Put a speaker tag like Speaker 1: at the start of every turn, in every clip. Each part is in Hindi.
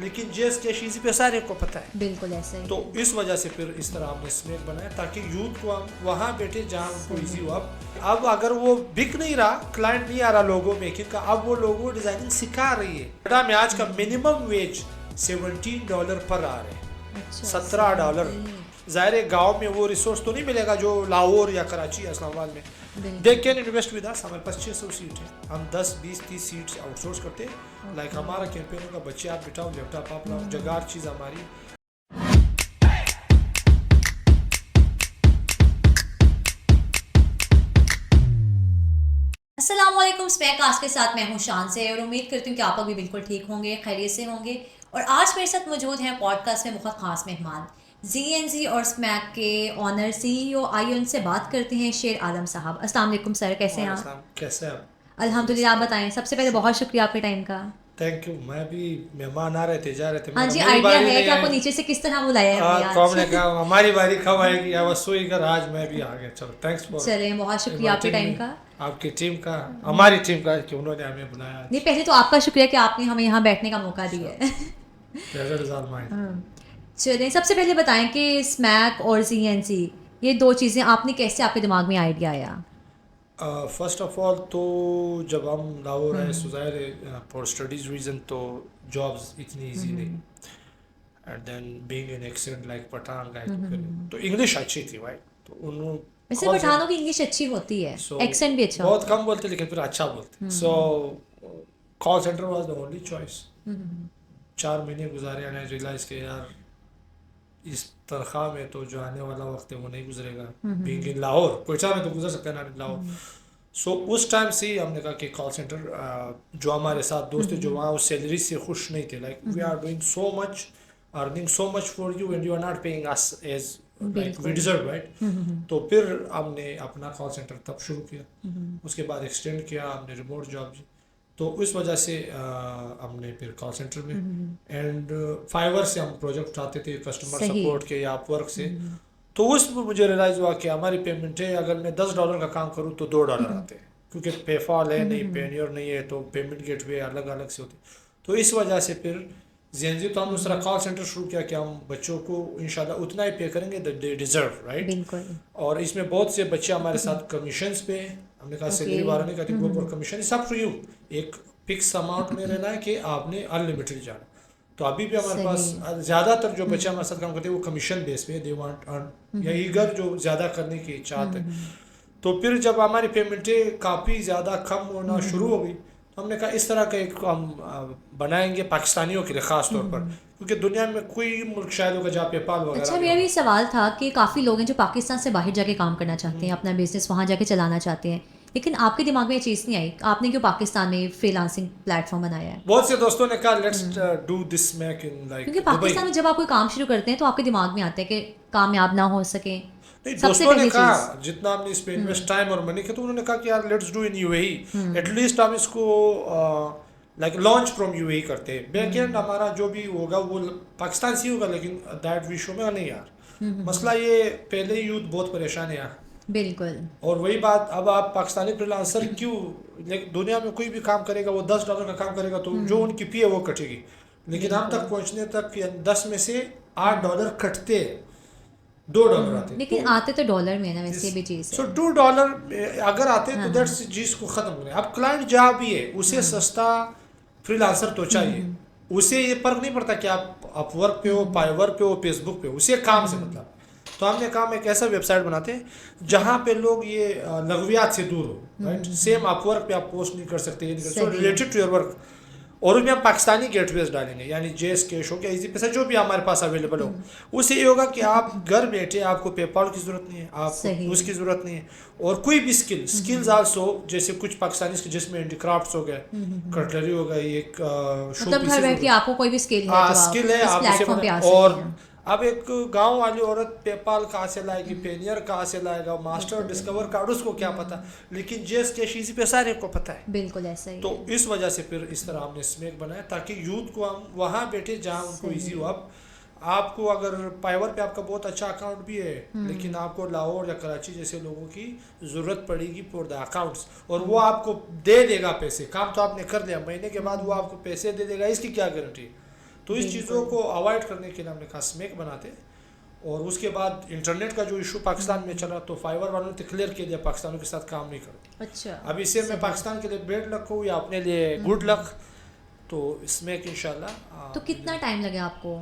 Speaker 1: लेकिन जेस कैश इजी पे सारे को पता है।
Speaker 2: बिल्कुल ऐसा ही।
Speaker 1: तो इस वजह से फिर इस तरह हमने स्नैक बनाया ताकि यूथ को हम वहाँ बैठे जहाँ उनको इजी हो। अब अगर वो बिक नहीं रहा, क्लाइंट नहीं आ रहा लोगो मेकिंग का, अब वो लोगो डिजाइनिंग सिखा रही है। बेटा मैं आज का मिनिमम वेज $17 पर आ रहे हैं,
Speaker 2: अच्छा,
Speaker 1: $17। ज़ाहिर है गाँव में वो रिसोर्स तो नहीं मिलेगा जो लाहौर या कराची या इस्लामाबाद में। They can invest with us. हमारे पास 600 सीट है, हम 10 20 30 सीट्स आउटसोर्स करते हैं। लाइक हमारा कैंपेन होगा, बच्चे आप बिठाओ, लैपटॉप आप लाओ, जगह हर चीज़ हमारी।
Speaker 2: अस्सलामुअलैकुम, स्पैकास्ट के साथ मैं हूं शान से और उम्मीद करती हूँ कि आप लोग भी बिल्कुल ठीक होंगे, खैरियत से होंगे। और आज मेरे साथ मौजूद हैं पॉडकास्ट में बहुत ख़ास मेहमान, ZNZ और स्मैक के ऑनर CEO। आइए उनसे बात करते हैं। शेर आलम साहब, अस्सलाम वालेकुम सर, कैसे हैं आप?
Speaker 1: कैसे हैं आप?
Speaker 2: अल्हम्दुलिल्लाह, आप बताएं। सबसे पहले बहुत शुक्रिया आपके टाइम का।
Speaker 1: Thank you. मैं भी, मेहमान आ रहे थे जा रहे थे,
Speaker 2: हाँ
Speaker 1: मैं
Speaker 2: जी,
Speaker 1: मेरी
Speaker 2: आइडिया
Speaker 1: बारी
Speaker 2: है
Speaker 1: नहीं
Speaker 2: कि आपको
Speaker 1: आई।
Speaker 2: नीचे से किस तरह बुलाया है हमने
Speaker 1: कौन ने
Speaker 2: आज।
Speaker 1: कहा हमारी बारी कब आएगी, आई वाज सो ईगर, आज मैं भी आ गया। चलो थैंक्स फॉर
Speaker 2: चलें, बहुत शुक्रिया आपके टाइम का।
Speaker 1: आपकी टीम का, हमारी टीम का कि उन्होंने हमें बुलाया आज।
Speaker 2: नहीं, पहले तो आपका शुक्रिया कि आपने हमें यहाँ बैठने का मौका दिया है।
Speaker 1: Pleasure is all mine.
Speaker 2: चलिए, सबसे पहले बताएं कि स्मैक और ZNZ, ये दो चीज़ें आपने कैसे, आपके दिमाग में आइडिया आया?
Speaker 1: फर्स्ट ऑफ ऑल तो जब हम लाहौर आए सो ज़ाहिर है फॉर स्टडीज रीज़न तो जॉब्स इतनी इजी नहीं। And then being an accent like Pathan guy, तो फिर तो इंग्लिश अच्छी थी भाई, तो उन्होंने
Speaker 2: वैसे पठानों की इंग्लिश अच्छी होती है,
Speaker 1: सो
Speaker 2: एक्सेंट भी अच्छा
Speaker 1: बहुत
Speaker 2: होता
Speaker 1: कम बोलते लेकिन फिर अच्छा बोलते। So call center was the only choice. 4 महीने गुजारे एंड आई रियलाइज के यार इस तनख्वाह में तो जो आने वाला वक्त है वो नहीं गुजरेगा। बीइंग इन लाहौर, कोयटा में तो गुजर सकते हैं ना, लाहौर। सो उस टाइम से ही हमने कहा कि कॉल सेंटर, जो हमारे साथ दोस्त थे जो वहाँ उस सैलरी से खुश नहीं थे, like we are doing so much, earning so much for you and you are not paying us as
Speaker 2: है।
Speaker 1: लाइक वी
Speaker 2: बिल्कुल।
Speaker 1: Deserve, right. तो फिर हमने अपना कॉल सेंटर तब शुरू किया, उसके बाद एक्सटेंड किया हमने रिमोट जॉब। तो उस वजह से हमने फिर कॉल सेंटर में एंड फाइवर से हम प्रोजेक्ट उठाते थे, कस्टमर
Speaker 2: सही।
Speaker 1: सपोर्ट के या अपवर्क से। तो उसमें मुझे रियलाइज़ हुआ कि हमारी पेमेंट है, अगर मैं $10 का काम करूँ तो $2 आते हैं, क्योंकि पेफॉल है नहीं, पेनियर नहीं है, तो पेमेंट गेटवे अलग अलग से होती। तो इस वजह से फिर ZNZ तो हम दूसरा कॉल सेंटर शुरू किया कि हम बच्चों को इंशाल्लाह उतना ही पे करेंगे दे डिजर्व, राइट।
Speaker 2: बिल्कुल।
Speaker 1: और इसमें बहुत से बच्चे हमारे साथ कमीशंस पे हैं। हमने कहा सैलरी बारह नहीं कहती, गो फॉर कमीशन, सब टू यू। एक फिक्स अमाउंट में रहना है कि आपने अनलिमिटेड जाना। तो अभी भी हमारे पास
Speaker 2: सही।
Speaker 1: ज़्यादातर जो बच्चे हमारे साथ काम करते हैं वो कमीशन बेस पे, दे वांट अर्न, या ईगर जो ज़्यादा करने की चाहते हैं। तो फिर जब हमारी पेमेंटें काफ़ी ज़्यादा कम होना शुरू हो गई, तो हमने कहा इस तरह का एक हम बनाएंगे पाकिस्तानियों के लिए ख़ास तौर पर, क्योंकि दुनिया में कोई मुल्क शायद होगा जहाँ पेपाल वगैरह
Speaker 2: अच्छा,
Speaker 1: नहीं
Speaker 2: मेरा
Speaker 1: होगा।
Speaker 2: भी सवाल था कि काफ़ी लोग हैं जो पाकिस्तान से बाहर जाके काम करना चाहते हैं, अपना बिजनेस वहाँ जाके चलाना चाहते हैं, लेकिन आपके दिमाग में ये चीज़ नहीं आई, आपने क्यों पाकिस्तान में फ्रीलांसिंग प्लेटफॉर्म बनाया है?
Speaker 1: बहुत से दोस्तों ने कहा let's do this mac in like
Speaker 2: क्योंकि
Speaker 1: दुबई।
Speaker 2: पाकिस्तान में जब आप कोई काम शुरू करते हैं तो आपके दिमाग में आता है कि कामयाब ना हो सके।
Speaker 1: नहीं,
Speaker 2: सबसे
Speaker 1: दोस्तों ने
Speaker 2: पहली
Speaker 1: कहा
Speaker 2: चीज़।
Speaker 1: जितना हमने इस पे इन्वेस्ट टाइम और मनी किया, तो उन्होंने कहा कि यार let's do in UAE, at least हम इसको लाइक लॉन्च फ्रॉम यूएई करते हैं। बैक एंड हमारा जो भी होगा वो पाकिस्तान से ही होगा, लेकिन दैट विशो में नहीं यार। मसला ये पहले ही यूथ बहुत परेशान है यार।
Speaker 2: बिल्कुल।
Speaker 1: और वही बात, अब आप पाकिस्तानी फ्रीलांसर क्यों, लेकिन दुनिया में कोई भी काम करेगा वो $10 का काम करेगा तो जो उनकी फी है वो कटेगी, लेकिन हम तक पहुंचने तक 10 में से $8 कटते हैं, $2 आते।
Speaker 2: लेकिन आते तो डॉलर में है ना, वैसे भी चीज़
Speaker 1: सो
Speaker 2: है।
Speaker 1: $2 अगर आते तो दैट्स चीज को खत्म करें। अब क्लाइंट जहाँ भी है उसे सस्ता फ्रीलांसर तो चाहिए, उसे ये फर्क नहीं पड़ता कि आप अपवर्क पे हो, पाइवर पे हो, फेसबुक पे हो, उसे काम से मतलब। तो हमने काम एक ऐसा वेबसाइट बनाते हैं जहाँ पे लोग ये लघवियात से दूर हो, राइट। सेम अपवर्क पे आप पोस्ट नहीं कर सकते, ये नहीं कर सकते,
Speaker 2: सही है।
Speaker 1: Related to your work. और उसमें हम पाकिस्तानी गेटवेज डालेंगे, यानी जेस कैश हो गया, इजी पैसा, जो भी हमारे पास अवेलेबल हो। उससे ये होगा कि आप घर बैठे, आपको पेपाल की ज़रूरत नहीं है,
Speaker 2: सही।
Speaker 1: आपको उसकी ज़रूरत नहीं है। और कोई भी स्किल्स आल्सो, जैसे कुछ पाकिस्तानी जिसमें हैंडीक्राफ्ट्स हो गए, कटलरी हो गई, एक शो
Speaker 2: मतलब घर बैठ के आपको कोई भी स्किल है तो आप
Speaker 1: स्किल है,
Speaker 2: इस
Speaker 1: आप उसे
Speaker 2: प्लेटफॉर्म पे आ
Speaker 1: बना।
Speaker 2: सकते
Speaker 1: और
Speaker 2: हैं।
Speaker 1: अब एक गांव वाली औरत पेपाल कहाँ से लाएगी, पेनियर कहाँ से लाएगा, मास्टर डिस्कवर कार्ड उसको क्या पता, लेकिन जेस कैश इजी पे सारे को पता है।
Speaker 2: बिल्कुल ऐसा ही
Speaker 1: तो
Speaker 2: है।
Speaker 1: इस वजह से फिर इस तरह हमने स्नैक बनाया ताकि यूथ को हम वहाँ बैठे जहाँ उनको इजी हो। अब आपको अगर पाइवर पे आपका बहुत अच्छा अकाउंट भी है, लेकिन आपको लाहौर या कराची जैसे लोगों की ज़रूरत पड़ेगी फॉर द अकाउंट्स, और वो आपको दे देगा पैसे। काम तो आपने कर लिया, महीने के बाद वो आपको पैसे दे देगा, इसकी क्या गारंटी है। तो इस चीज़ों को अवॉइड करने के लिए हमने कहा स्मैक बनाते। और उसके बाद इंटरनेट का जो इशू पाकिस्तान में चला तो फाइवर वालों ने क्लियर किया पाकिस्तानियों के साथ काम नहीं करते।
Speaker 2: अच्छा,
Speaker 1: अब इसे मैं पाकिस्तान के लिए बेड लक हो या अपने लिए गुड लक, तो स्मैक इंशाल्लाह।
Speaker 2: तो कितना टाइम लगे आपको?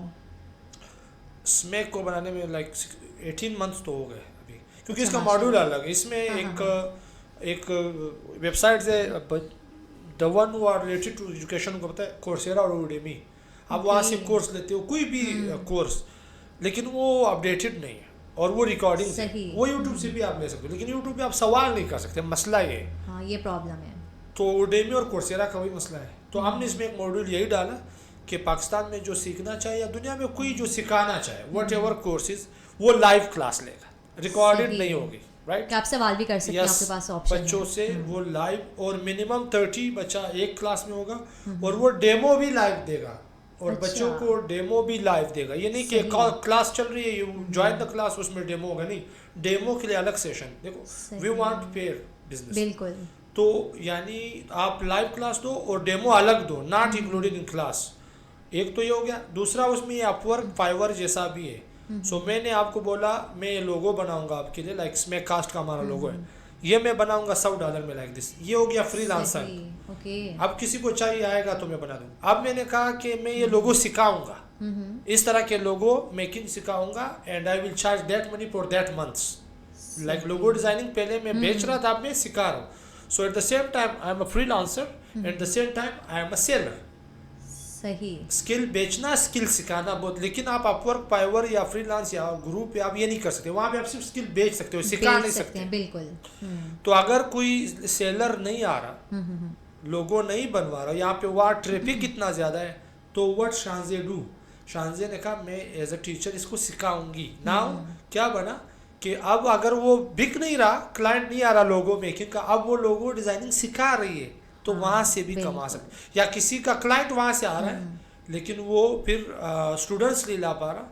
Speaker 1: स्मैक को बनाने में लाइक 18 मंथ्स तो हो गए अभी, क्योंकि
Speaker 2: अच्छा,
Speaker 1: इसका मॉड्यूल अलग है। इसमें एक वेबसाइट से the one who are related to education को पता है, कोर्सेरा और उडेमी। आप वहाँ से कोर्स लेते हो कोई भी कोर्स, लेकिन वो अपडेटेड नहीं है और वो रिकॉर्डिंग वो यूट्यूब से भी आप ले सकते हो, लेकिन यूट्यूब पे आप सवाल नहीं कर सकते, मसला ये है।
Speaker 2: हाँ, ये प्रॉब्लम है।
Speaker 1: तो उडेमी और कोर्सेरा का वही मसला है। तो हमने इसमें एक मॉड्यूल यही डाला कि पाकिस्तान में जो सीखना चाहे या दुनिया में कोई जो सिखाना चाहे वट एवर कोर्सेज, वो लाइव क्लास लेगा, रिकॉर्डेड नहीं होगी, राइट?
Speaker 2: आप सवाल भी कर सकते हैं, आपके पास ऑप्शन है
Speaker 1: बच्चों से वो लाइव, और मिनिमम 30 बच्चा एक क्लास में होगा, और वो डेमो भी लाइव देगा और बच्चों को डेमो भी लाइव देगा। ये नहीं कि क्लास चल रही है यू ज्वाइन द क्लास उसमें डेमो होगा, नहीं, डेमो के लिए अलग सेशन। देखो वी वांट फेयर बिजनेस,
Speaker 2: बिल्कुल।
Speaker 1: तो यानी आप लाइव क्लास दो और डेमो अलग दो, नॉट इंक्लूडेड इन क्लास। एक तो ये हो गया। दूसरा उसमें ये अपवर्क फाइवर जैसा भी है। सो मैंने आपको बोला मैं ये लोगो बनाऊंगा आपके लिए, लाइक स्मैक कास्ट का हमारा लोगो है, ये मैं बनाऊंगा $100 में, लाइक दिस। ये हो गया फ्रीलांसर। अब किसी को चाहिए आएगा तो मैं बना दूंगा। अब मैंने कहा कि मैं ये लोगो सिखाऊंगा, इस तरह के लोगो मेकिंग सिखाऊंगा, and I will charge that money for that months. Like logo designing पहले मैं बेच रहा था, अब मैं सिखा रहा हूँ। So at the same time I am a freelancer, at the same time I am a seller.
Speaker 2: सही।
Speaker 1: स्किल बेचना, स्किल सिखाना बहुत, लेकिन आप अपवर्क, फाइवर या फ्रीलांस या ग्रुप पे आप ये नहीं कर सकते। वहाँ पे आप सिर्फ स्किल बेच सकते हो, सिखा नहीं सकते।
Speaker 2: बिल्कुल।
Speaker 1: तो अगर कोई सेलर नहीं आ रहा, लोगो नहीं बनवा रहा, यहाँ पे वहाँ ट्रैफिक कितना ज़्यादा है, तो व्हाट शांजे डू, शांजे ने कहा मैं एज अ टीचर इसको सिखाऊंगी। नाउ क्या बना कि अब अगर वो बिक नहीं रहा, क्लाइंट नहीं आ रहा लोगो मेकिंग का, अब वो लोगो डिज़ाइनिंग सिखा रही है, तो वहाँ से भी कमा सकते। या किसी का क्लाइंट वहाँ से आ रहा है लेकिन वो फिर स्टूडेंट्स नहीं ला पा रहा,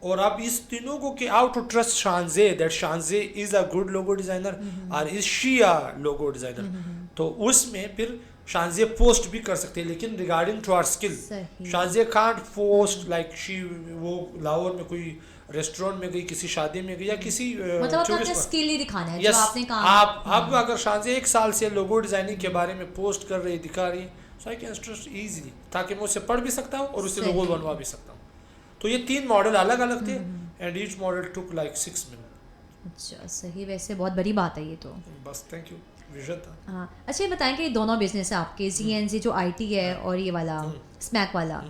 Speaker 1: और अब इस तीनों को कि how to trust Shanze, that Shanze is a good logo designer और is she a logo designer. तो उसमें फिर शांजे पोस्ट भी कर सकते हैं, लेकिन regarding to our skill. Shanze can't post like she, वो लाहौर में कोई रेस्टोरेंट में गई, किसी शादी में गई, या किसी
Speaker 2: मतलब अपना स्किल ही दिखाना है,
Speaker 1: जो
Speaker 2: आपने काम।
Speaker 1: आप अब अगर शांजे 1 साल से लोगो डिजाइनिंग के बारे में पोस्ट कर रही, दिखा रही, सो आई कैन ट्रस्ट इजीली, ताकि मैं उससे पढ़ भी सकता हूँ और उससे लोगो बनवा भी सकता हूँ। तो ये 3 मॉडल अलग अलग थे, and each model took like 6 minute.
Speaker 2: अच्छा, सही। वैसे बहुत बड़ी बात है ये तो।
Speaker 1: बस थैंक यू, विजन था।
Speaker 2: हाँ, अच्छा ये बताएं कि ये दोनों बिजनेस है आपके, ZNZ जो IT है और ये वाला स्मैक वाला,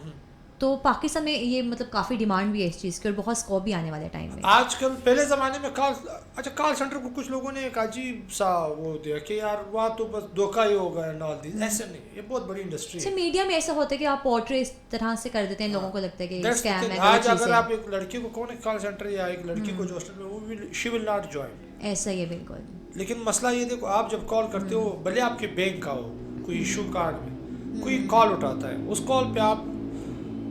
Speaker 2: तो पाकिस्तान में ये मतलब काफ़ी डिमांड भी है इस चीज़ की और बहुत स्कोप भी आने वाले टाइम में।
Speaker 1: आजकल पहले ज़माने में कॉल सेंटर को कुछ लोगों ने एक अजीब सा वो दिया कि यार वहाँ तो बस धोखा ही होगा एंड ऑल दिस। ऐसे नहीं, ये बहुत बड़ी इंडस्ट्री है।
Speaker 2: मीडिया में ऐसा होता है कि आप पोर्ट्रे इस तरह से कर देते हैं, लोगों को लगता है कि स्कैम है।
Speaker 1: आज अगर आप एक लड़की को कौन कॉल सेंटर या एक लड़की को जो हॉस्टल में, वो शी विल नॉट ज्वाइन।
Speaker 2: ऐसा ही है बिल्कुल।
Speaker 1: लेकिन मसला ये देखो, आप जब कॉल करते हो, भले आपके बैंक का हो, कोई इशू कार्ड में कोई कॉल उठाता है, उस कॉल पे आप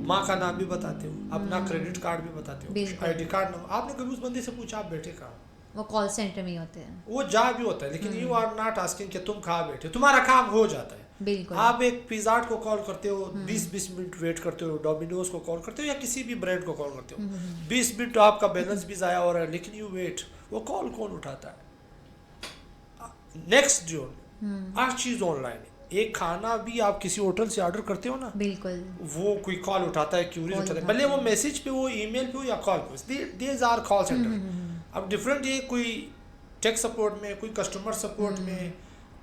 Speaker 1: माँ का नाम भी बताते हो, अपना क्रेडिट कार्ड भी बताते हो, ID कार्ड नंबर। आपने कभी उस बंदे से पूछा आप बैठे कहाँ?
Speaker 2: वो कॉल सेंटर में ही होते हैं,
Speaker 1: वो जा भी होता है, लेकिन यू आर नॉट आस्किंग कि तुम कहाँ बैठे, तुम्हारा काम हो जाता है।
Speaker 2: बिल्कुल।
Speaker 1: आप एक पिज़्ज़ा को कॉल करते हो, 20-20 मिनट वेट करते हो, डोमिनोज को कॉल करते हो, या किसी भी ब्रांड को कॉल करते हो, 20 मिनट आपका बैलेंस भी ज़ाया हो रहा है, लेकिन यू वेट। वो कॉल कौन उठाता है? नेक्स्ट जोन, हर चीज़ ऑनलाइन है। एक खाना भी आप किसी होटल से ऑर्डर करते हो ना,
Speaker 2: बिल्कुल,
Speaker 1: वो कोई कॉल उठाता है, क्यूरीज उठाता है, भले वो मैसेज पे हो, ईमेल पे हो या कॉल पे, दीज आर कॉल सेंटर। अब डिफरेंट ये कोई टेक सपोर्ट में, कोई कस्टमर सपोर्ट में,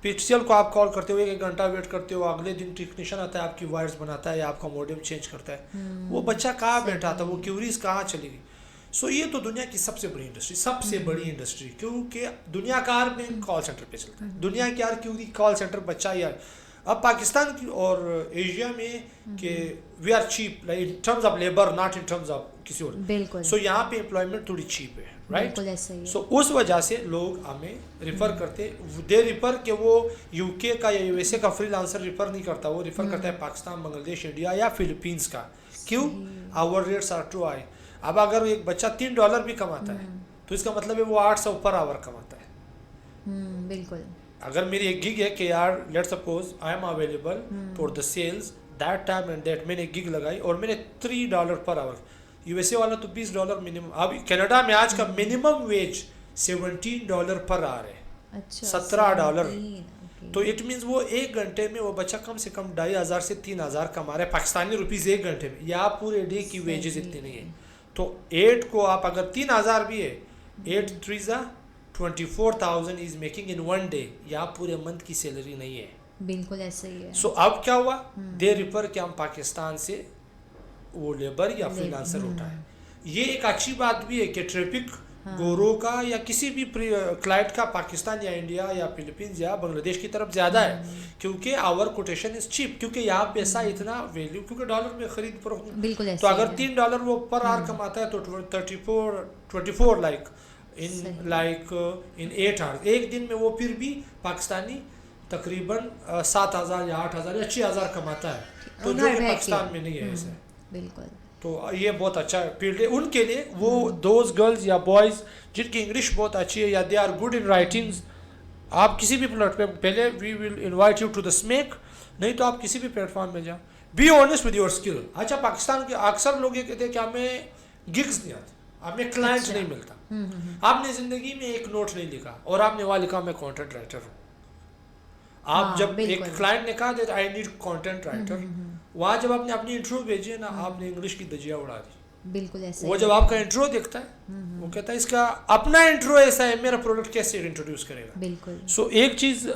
Speaker 1: PCL को आप कॉल करते हो, 1 घंटा वेट करते हो, अगले दिन टेक्नीशियन आता है, आपकी वायर्स बनाता है या आपका मॉडेम चेंज करता है। वो बच्चा कहाँ बैठा था, वो क्यूरीज कहाँ चली गई। सो ये तो दुनिया की सबसे बड़ी इंडस्ट्री, सबसे बड़ी इंडस्ट्री, क्योंकि दुनिया का हर बैंक कॉल सेंटर पे चलता है। दुनिया के हर क्योंकि कॉल सेंटर बच्चा ही है। अब पाकिस्तान की और एशिया में कि we are cheap in terms of labour, not in terms of किसी और।
Speaker 2: बिल्कुल।
Speaker 1: सो यहाँ पे एम्प्लॉयमेंट थोड़ी चीप है, राइट? सो उस वजह से लोग हमें रिफ़र करते, दे रिफ़र कि वो UK का या USA का फ्रीलांसर रिफ़र नहीं करता, वो रिफ़र करता है पाकिस्तान, बांग्लादेश, इंडिया या फिलीपींस का। क्यों? Our rates are too high. अब अगर एक बच्चा $3 भी कमाता है तो इसका मतलब है वो 800 पर आवर कमाता है।
Speaker 2: बिल्कुल।
Speaker 1: अगर मेरी एक गिग है कि यार let's suppose I am available for the sales that time and that मैंने गिग लगाई और मैंने $3 पर आवर। यूएसए वाला तो $20 मिनिमम, अब कनाडा में आज का मिनिमम वेज $17 पर आवर है,
Speaker 2: अच्छा
Speaker 1: $17।
Speaker 2: 17, ओके।
Speaker 1: तो इट मीन्स वो एक घंटे में वो बच्चा कम से कम 2500 से 3000 कमा रहा है पाकिस्तानी रुपीज़ एक घंटे में, या पूरे डे की वेजेस इतनी नहीं है। तो 8 को आप अगर 3000 भी है, 8 3 24,000 is making in one day, या पूरे मंथ की सैलरी नहीं है।
Speaker 2: बिल्कुल ऐसे ही है।
Speaker 1: सो अब क्या हुआ, दे रिफर कि हम पाकिस्तान से वो लेबर या फ्रीलांसर उठाए। ये एक अच्छी बात भी है कि ट्रैफिक गोरों का या किसी भी क्लाइंट का पाकिस्तान या इंडिया या फिलीपींस या बांग्लादेश की तरफ ज़्यादा है, क्योंकि आवर कोटेशन इज चीप, क्योंकि यहाँ पैसा इतना वैल्यू, क्योंकि डॉलर में खरीद फरोख्त।
Speaker 2: बिल्कुल ऐसे
Speaker 1: तो
Speaker 2: ही
Speaker 1: अगर
Speaker 2: है।
Speaker 1: $3 वो पर आवर कमाता है तो 24 लाइक इन 8 आवर्स, एक दिन में वो फिर भी पाकिस्तानी तकरीबन 7,000 या 8,000 या 6,000 कमाता है, तो जो
Speaker 2: घर
Speaker 1: कि
Speaker 2: बैठ
Speaker 1: पाकिस्तान
Speaker 2: के।
Speaker 1: में नहीं है ऐसे।
Speaker 2: बिल्कुल।
Speaker 1: तो ये बहुत अच्छा फील्ड है उनके लिए, वो दोज गर्ल्स या बॉयज़ जिनकी इंग्लिश बहुत अच्छी है या they are good in writings. आप किसी भी प्लेटफॉर्म, पहले we will invite you to the Smack, नहीं तो आप किसी भी प्लेटफॉर्म में जाओ, be honest with your skill. अच्छा, पाकिस्तान के अक्सर लोग ये कहते हैं कि हमें गिग्स नहीं आते, हमें क्लाइंट नहीं मिलता। आपने ज़िंदगी में एक नोट नहीं लिखा और आपने वहाँ लिखा मैं कंटेंट राइटर हूँ। आप जब एक क्लाइंट ने कहा आई नीड कंटेंट राइटर, वहाँ जब आपने अपनी इंट्रो भेजी है ना, आपने इंग्लिश की दजिया उड़ा दी।
Speaker 2: बिल्कुल ऐसे
Speaker 1: वो जब आपका इंट्रो देखता है वो कहता है इसका अपना इंट्रो ऐसा है, मेरा प्रोडक्ट कैसे इंट्रोड्यूस करेगा।
Speaker 2: बिल्कुल।
Speaker 1: सो एक चीज़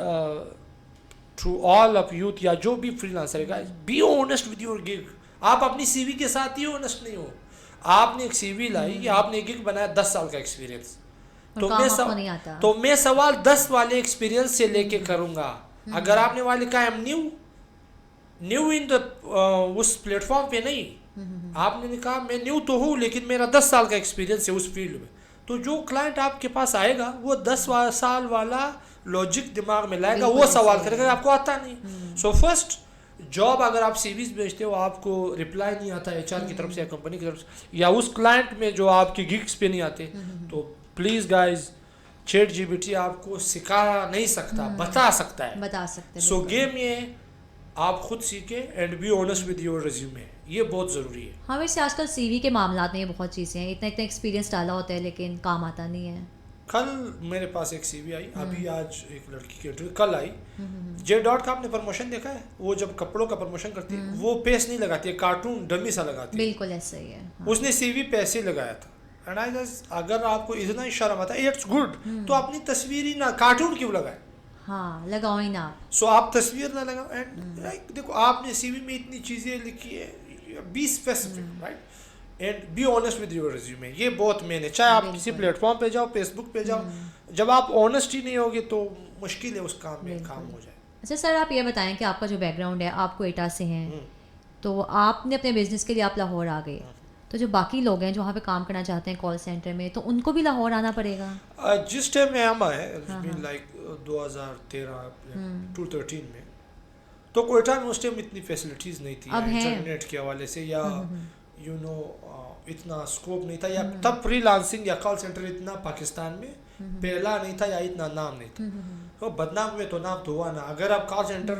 Speaker 1: थ्रू ऑल ऑफ यूथ या जो भी फ्रीलांसर है, B honest with your gig. आप अपनी सीवी के साथ ही ऑनेस्ट नहीं हो। आपने एक सीवी लाई या आपने गिग बनाया 10 साल का एक्सपीरियंस, तो मैं सवाल 10 वाले एक्सपीरियंस से लेके करूँगा। अगर आपने वाले कहा I am new in the उस प्लेटफॉर्म पे नहीं, आपने कहा मैं न्यू तो हूँ लेकिन मेरा 10 साल का एक्सपीरियंस है उस फील्ड में, तो जो क्लाइंट आपके पास आएगा वो 10 साल वाला लॉजिक दिमाग में लाएगा, वो सवाल करेगा, आपको आता नहीं। सो फर्स्ट जॉब अगर आप सीवीज भेजते हो आपको रिप्लाई नहीं आता एचआर की तरफ से या कंपनी की तरफ से या उस क्लाइंट में जो आपके गिग्स पे नहीं आते, तो प्लीज़ गाइज ChatGPT आपको सिखा नहीं सकता, बता सकता है। सो गेम ये आप खुद सीखे and B honest with your resume, ये बहुत ज़रूरी है।
Speaker 2: हाँ, वैसे आजकल सीवी के मामलात में ये बहुत चीज़ें हैं, इतना एक्सपीरियंस डाला होता है लेकिन काम आता नहीं है।
Speaker 1: कल मेरे पास एक सीवी आई, अभी आज एक लड़की की इंटरव्यू कल आई। J.Dot का आपने प्रमोशन देखा है, वो जब कपड़ों का प्रमोशन करती है वो पेस नहीं लगाती है, कार्टून डमी सा लगाती है।
Speaker 2: बिल्कुल ऐसा ही है। हाँ।
Speaker 1: उसने सीवी पैसे लगाया था एंड आई जस्ट, अगर आपको इतना ही शर्म आता है इट्स गुड, तो अपनी तस्वीर ही ना कार्टून क्यों लगाए।
Speaker 2: हाँ, लगाओ ही ना।
Speaker 1: सो आप तस्वीर ना लगाओ एंड लाइक देखो आपने सीवी में इतनी चीज़ें लिखी है, be specific right and B honest with your resume, ये बहुत मेन है। चाहे आप किसी प्लेटफॉर्म पे जाओ, फेसबुक पे जाओ, जब आप ऑनेस्ट ही नहीं होगे तो मुश्किल है उस काम में काम हो जाए।
Speaker 2: अच्छा सर, आप ये बताएं कि आपका जो बैकग्राउंड है, आप कोयटा से हैं, तो आपने अपने बिजनेस के लिए आप लाहौर आ गए, तो जो बाकी लोग हैं जो वहाँ पे काम करना चाहते हैं कॉल सेंटर में, तो उनको भी लाहौर आना पड़ेगा?
Speaker 1: जिस टाइम में हम आए लाइक 2013 में, तो कोयटा में उस टाइम इतनी फैसिलिटीज़ नहीं थी इंटरनेट के हवाले से, या यू नो इतना स्कोप नहीं था, या तब फ्रीलांसिंग या कॉल सेंटर इतना पाकिस्तान में पहला नहीं था या इतना नाम नहीं था। तो बदनाम हुए तो नाम तो हुआ ना, अगर आप कॉल सेंटर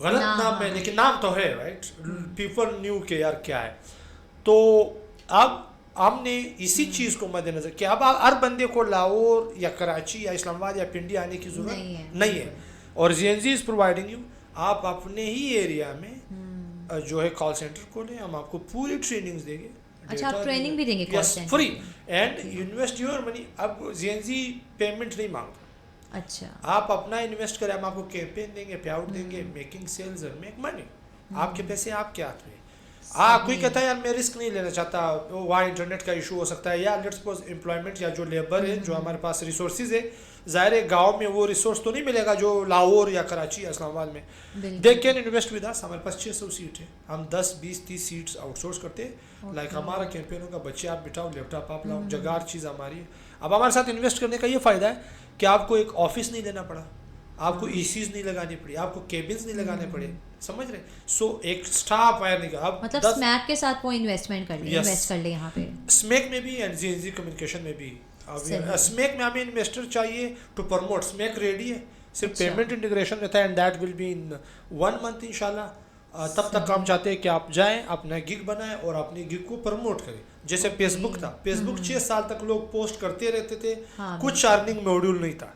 Speaker 1: गलत नाम है लेकिन नाम तो है राइट, पीपल न्यू के यार क्या है। तो अब हमने इसी चीज़ को मद्देनजर कि अब हर बंदे को लाहौर या कराची या इस्लामाबाद या पिंडी आने की ज़रूरत नहीं है, और ZNZ इज़ प्रोवाइडिंग यू, आप अपने ही एरिया में जो है कॉल सेंटर खोलें, हम आपको पूरी ट्रेनिंग्स देंगे।
Speaker 2: अच्छा, आप ट्रेनिंग भी देंगे call centre?
Speaker 1: Free and invest your money. अब ZNZ पेमेंट नहीं मांगता।
Speaker 2: अच्छा,
Speaker 1: आप अपना इन्वेस्ट करें, हम आपको कैंपेन देंगे, पे आउट देंगे, मेकिंग सेल्स और मेक मनी, आपके पैसे आपके हाथ में। कोई कहता है यार मैं रिस्क नहीं लेना चाहता, वहाँ इंटरनेट का इशू हो सकता है, या लेट्स सपोज एम्प्लॉयमेंट या जो लेबर है जो हमारे पास रिसोर्सेज है, ज़ाहिर है गाँव में वो रिसोर्स तो नहीं मिलेगा जो लाहौर या कराची या इस्लामाबाद में। They can invest with us. हमारे पास 600 सीट है, हम 10 20 30 सीट्स आउटसोर्स करते हैं। लाइक हमारा कैंपेन होगा, बच्चे आप बिठाओ, लैपटॉप आप लाओ, जगार चीज़ हमारी है। अब हमारे साथ इन्वेस्ट करने का ये फ़ायदा है कि आपको एक ऑफिस नहीं लेना पड़ा, आपको ECs नहीं लगानी पड़ी, आपको केबिन्स नहीं लगाने पड़े, समझ रहे। सो एक स्टाफ वायर नहीं, अब
Speaker 2: मतलब स्मैक के साथ वो इन्वेस्टमेंट कर ले, इन्वेस्ट कर ले यहाँ पे
Speaker 1: स्मैक में भी एंड ZNZ कम्युनिकेशन में भी। स्मैक में हमें इन्वेस्टर चाहिए टू प्रमोट। स्मैक रेडी है, सिर्फ पेमेंट इंटीग्रेशन में था and that will be in 1 month इंशाल्लाह। तब तक हम चाहते हैं कि आप जाएं, अपना गिग बनाएं और अपनी गिग को प्रमोट करें। जैसे फेसबुक था, फेसबुक 6 साल तक लोग पोस्ट करते रहते थे,
Speaker 2: हाँ,
Speaker 1: कुछ अर्निंग मॉड्यूल नहीं था।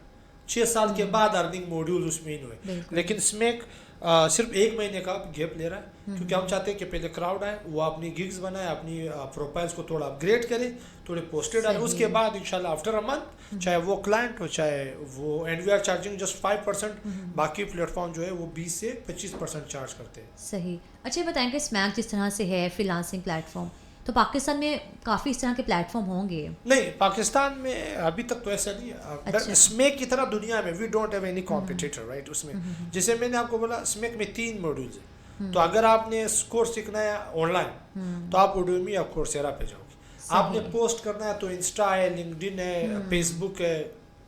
Speaker 1: 6 साल के बाद अर्निंग मॉड्यूल उसमें इन हुए। लेकिन स्मैक सिर्फ 1 महीने का गैप ले रहा है, क्योंकि हम चाहते हैं कि पहले क्राउड आए, वो अपनी गिग्स बनाए, अपनी प्रोफाइल्स को थोड़ा अपग्रेड करे, थोड़े पोस्टेड आए, उसके बाद इंशाल्लाह आफ्टर अ मंथ, चाहे वो क्लाइंट हो चाहे वो, and we are charging just 5%, बाकी प्लेटफॉर्म जो है वो 20 से 25% चार्ज करते हैं।
Speaker 2: सही। अच्छा, ये बताएं कि स्मैक जिस तरह से है फ्रीलांसिंग प्लेटफॉर्म, तो पाकिस्तान में काफ़ी इस तरह के प्लेटफॉर्म होंगे?
Speaker 1: नहीं, पाकिस्तान में अभी तक तो ऐसा नहीं है।
Speaker 2: अच्छा।
Speaker 1: स्मैक की तरह दुनिया में we don't have any competitor, right. उसमें जैसे मैंने आपको बोला, स्मैक में 3 मॉड्यूल्स हैं। तो अगर आपने कोर्स सीखना है ऑनलाइन, तो आप उडमी या कोर्सेरा पे जाओगे। आपने पोस्ट करना है तो इंस्टा है, लिंक्डइन है, फेसबुक है।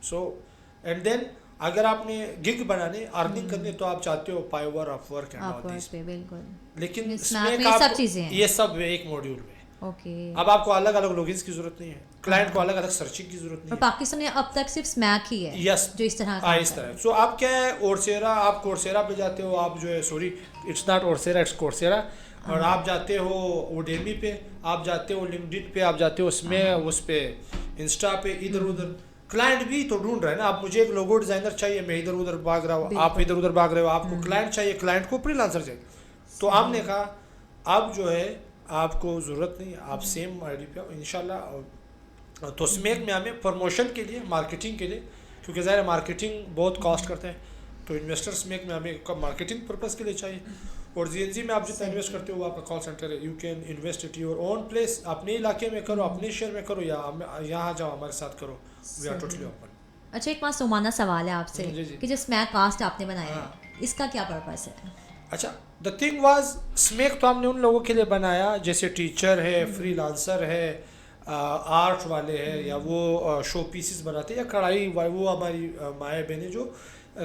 Speaker 1: सो एंड देन अगर आपने गिग बनाने, अर्निंग करनी, तो आप चाहते हो Fiverr, Upwork and all this.
Speaker 2: बिल्कुल।
Speaker 1: लेकिन
Speaker 2: स्मैक में
Speaker 1: स्मैक
Speaker 2: सब चीज़ें हैं।
Speaker 1: ये सब एक मॉड्यूल में।
Speaker 2: ओके।
Speaker 1: अब आपको अलग अलग लॉगिन्स की जरूरत नहीं है, क्लाइंट को अलग अलग सर्चिंग की जरूरत
Speaker 2: और
Speaker 1: नहीं है।
Speaker 2: पाकिस्तान में अब तक सिर्फ स्मैक ही है
Speaker 1: यस,
Speaker 2: जो इस तरह
Speaker 1: हाँ, इस तरह। सो आप क्या है, ओर्सेरा, आप कोर्सेरा पे जाते हो, आप जो है, सॉरी इट्स नॉट ओर्सेरा, इट्स कोर्सेरा। और आप जाते हो उडेमी पे, आप जाते हो लिंक्डइन पे, आप जाते हो उसमें उस पे इंस्टा पे, इधर उधर। क्लाइंट भी तो ढूंढ रहे हैं ना। आप, मुझे एक लोगो डिजाइनर चाहिए, मैं इधर उधर भाग रहा हूँ, आप इधर उधर भाग रहे हो, आपको क्लाइंट चाहिए, क्लाइंट को फ्रीलांसर चाहिए। तो आपने कहा अब जो है आपको ज़रूरत नहीं, आप सेम आईडी पे आओ इंशाल्लाह। तो स्मैक में हमें प्रमोशन के लिए, मार्केटिंग के लिए, क्योंकि ज़ाहिर मार्केटिंग बहुत कॉस्ट करते हैं, तो इन्वेस्टर स्मैक में हमें मार्केटिंग पर्पज़ के लिए चाहिए। और जीएनजी में आप जितना इन्वेस्ट करते हो वो आपका कॉल सेंटर है। You can invest it your own place, अपने इलाके में करो, अपने शहर में करो, या यहाँ जाओ हमारे साथ करो, वी आर टोटली ओपन।
Speaker 2: अच्छा, एक मासूमाना सवाल है आपसे
Speaker 1: जी, जी।
Speaker 2: कि जो स्मैक कास्ट आपने बनाया है, इसका क्या पर्पस है?
Speaker 1: अच्छा, द थिंग वाज, स्मैक तो हमने उन लोगों के लिए बनाया जैसे टीचर है, फ्रीलांसर है, आर्ट वाले हैं, या वो शो पीसेस बनाते हैं, या कढ़ाई, वो हमारी माएँ बहनें जो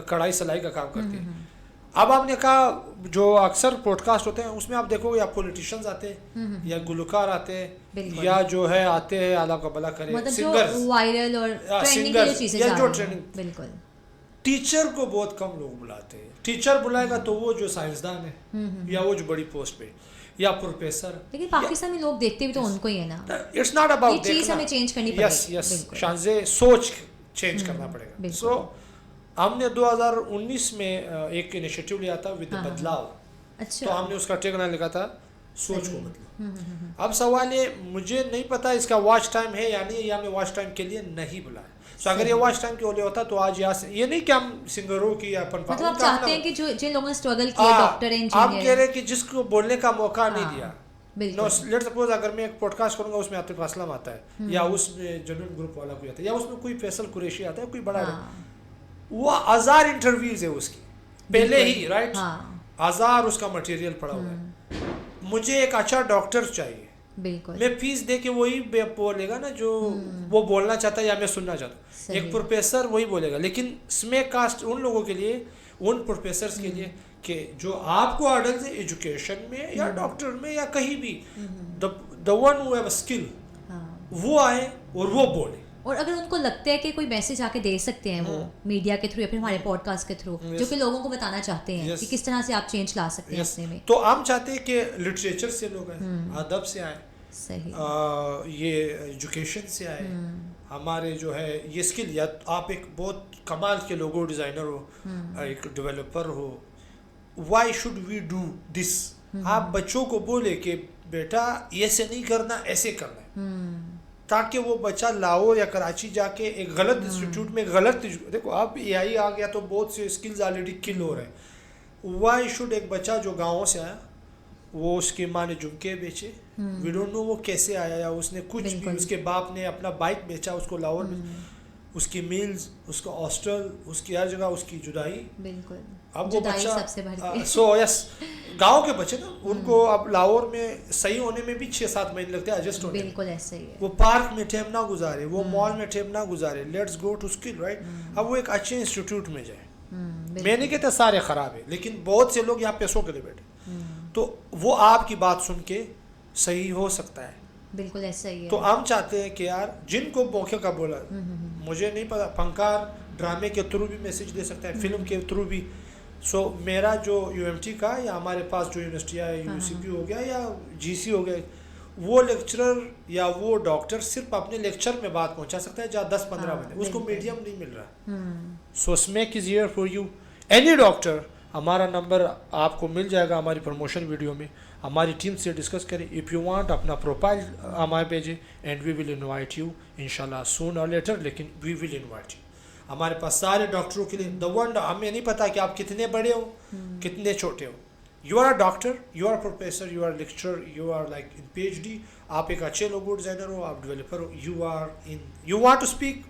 Speaker 1: कढ़ाई सिलाई का काम करती हैं। अब आपने कहा, जो अक्सर पॉडकास्ट होते हैं उसमें आप देखोगे, या पॉलिटिशियंस आते हैं, या गुलकार आते हैं, या जो है आते हैं, अल्लाह का भला करे,
Speaker 2: मतलब
Speaker 1: सिंगर्स,
Speaker 2: जो वायरल और ट्रेंडिंग की जो चीजें
Speaker 1: या
Speaker 2: जा
Speaker 1: जो
Speaker 2: रही हैं।
Speaker 1: ट्रेंडिंग।
Speaker 2: बिल्कुल।
Speaker 1: टीचर को बहुत कम लोग बुलाते हैं। टीचर बुलाएगा तो वो जो साइंसदान है, या वो जो बड़ी पोस्ट पे, या प्रोफेसर।
Speaker 2: लेकिन पाकिस्तान में लोग देखते भी तो उनको ही है ना।
Speaker 1: इट्स नॉट अबाउट,
Speaker 2: ये चीज हमें चेंज करनी पड़ेगी।
Speaker 1: यस यस, शानजे सोच चेंज करना पड़ेगा। सो हमने 2019 में एक इनिशिएटिव लिया था विद बदलाव।
Speaker 2: अच्छा।
Speaker 1: तो हमने उसका टैगलाइन लिखा था, सोच को बदलो। अब सवाल है, मुझे नहीं पता इसका वॉच टाइम है या नहीं, या हमने वॉच टाइम के लिए नहीं बुलाया। तो अगर ये वॉच टाइम के लिए होता तो आज यहाँ से, ये नहीं कि हम सिंगरों की या
Speaker 2: मतलब आप चाहते हैं कि जो जिन लोगों ने स्ट्रगल किया, डॉक्टर, इंजीनियर,
Speaker 1: आप कह रहे हैं कि जिसको बोलने का मौका नहीं दिया।
Speaker 2: बिल्कुल।
Speaker 1: लेट्स सपोज अगर मैं एक पॉडकास्ट करूंगा, उसमें आतिफ असलम आता है, या उसमें जनरल ग्रुप वाला कोई आता है, या उसमें कोई फैसल कुरैशी आता है, कोई बड़ा, वो 1000 इंटरव्यूज है उसकी पहले ही, राइट। 1000 उसका मटेरियल पड़ा हुआ है। मुझे एक अच्छा डॉक्टर चाहिए,
Speaker 2: बिल्कुल।
Speaker 1: मैं फीस दे के वही बोलेगा ना जो वो बोलना चाहता है या मैं सुनना चाहता हूँ। एक प्रोफेसर वही बोलेगा। लेकिन स्मैक कास्ट उन लोगों के लिए, उन प्रोफेसर्स के लिए कि जो आपको आर्डर है एजुकेशन में या डॉक्टर में या कहीं भी, the one who have a skill, वो आए और वो बोले।
Speaker 2: और अगर उनको लगता है कि कोई मैसेज आके दे सकते हैं वो मीडिया के थ्रू या फिर हमारे पॉडकास्ट के थ्रू, जो कि लोगों को बताना चाहते हैं कि किस तरह से आप चेंज ला सकते हैं अपने में,
Speaker 1: तो हम चाहते हैं कि लिटरेचर से लोग आए, अदब से आए,
Speaker 2: सही,
Speaker 1: ये एजुकेशन से आए, हमारे जो है ये स्किल, या आप एक बहुत कमाल के लोगो डिज़ाइनर हो, एक डेवलपर हो, why should we do this. आप बच्चों को बोले कि बेटा ऐसे नहीं करना, ऐसे करना है, ताकि वो बच्चा लाहौर या कराची जाके एक गलत इंस्टीट्यूट में गलत, देखो आप एआई आ गया तो बहुत से स्किल्स ऑलरेडी किल हो रहे हैं। वाई शुड एक बच्चा जो गाँव से आया, वो उसकी माँ ने झुमके बेचे, वी डोंट नो वो कैसे आया, या उसने कुछ भी, उसके बाप ने अपना बाइक बेचा उसको लाहौर में, उसकी मील्स, उसका हॉस्टल, उसकी हर जगह उसकी जुदाई।
Speaker 2: बिल्कुल।
Speaker 1: अब वो बच्चा
Speaker 2: सबसे बड़ी
Speaker 1: सो यस, गांव के बच्चे ना, उनको अब लाहौर में सही होने में भी 6-7 महीने लगते हैं एडजस्ट होने।
Speaker 2: बिल्कुल ऐसा ही है।
Speaker 1: वो पार्क में टाइम ना गुजारे, वो मॉल में टाइम ना गुजारे, let's go to skill, right. अब वो एक अच्छे इंस्टीट्यूट में जाए। मैं नहीं कहता सारे खराब है, लेकिन बहुत से लोग यहाँ पैसों के लिए बैठे, तो वो आपकी बात सुन के सही हो सकता है।
Speaker 2: बिल्कुल ऐसा ही है।
Speaker 1: तो हम चाहते हैं कि यार जिनको मौके का बोला, मुझे नहीं पता, फनकार ड्रामे के थ्रू भी मैसेज दे सकता है, फिल्म के थ्रू भी, सो मेरा जो यूएमटी का या हमारे पास जो यूनिवर्सिटी है यूसीपी हो गया या जीसी हो गया, वो लेक्चरर या वो डॉक्टर सिर्फ अपने लेक्चर में बात पहुंचा सकता है जहाँ 10-15 बंदे, उसको मीडियम नहीं मिल रहा। So Smack is here for you, any doctor. हमारा नंबर आपको मिल जाएगा हमारी प्रमोशन वीडियो में, हमारी टीम से डिस्कस करें। इफ़ यू वांट अपना प्रोफाइल हमारे भेजें and we will invite you इंशाल्लाह सून और लेटर, लेकिन वी विल इनवाइट यू। हमारे पास सारे डॉक्टरों के लिए द वन, हमें नहीं पता कि आप कितने बड़े हो कितने छोटे हो। You are a doctor, you are professor, you are lecturer, you are like in PhD, आप एक अच्छे लोगो डिज़ाइनर हो, आप डेवलपर हो, you are in, you want to speak,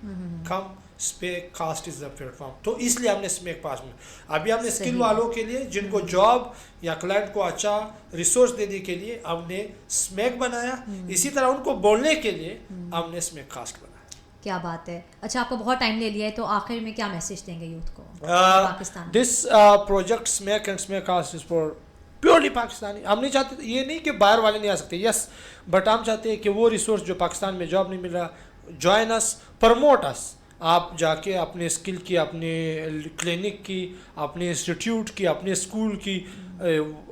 Speaker 1: come Smack cast is the platform. तो इसलिए हमने स्मेक पास में अभी हमने स्किल वालों के लिए जिनको जॉब या क्लाइंट को अच्छा रिसोर्स देने के लिए हमने स्मेक बनाया, इसी तरह उनको बोलने के लिए हमने स्मेक कास्ट बनाया।
Speaker 2: क्या बात है। अच्छा, आपको बहुत टाइम ले लिया है, तो आखिर में क्या मैसेज देंगे यूथ को Pakistan?
Speaker 1: This project Smack and Smack cast is for purely Pakistani. हम नहीं चाहते, ये नहीं कि बाहर वाले नहीं आ सकते, यस, बट हम चाहते हैं कि वो रिसोर्स जो पाकिस्तान में जॉब नहीं मिल रहा, जॉइन अस, प्रमोट अस। आप जाके अपने स्किल की, अपने क्लिनिक की, अपने इंस्टीट्यूट की, अपने स्कूल की,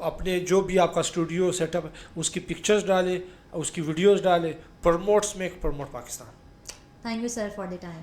Speaker 1: अपने जो भी आपका स्टूडियो सेटअप है उसकी पिक्चर्स डालें, उसकी वीडियोस डालें, promote Smack, promote Pakistan.
Speaker 2: Thank you sir for the time.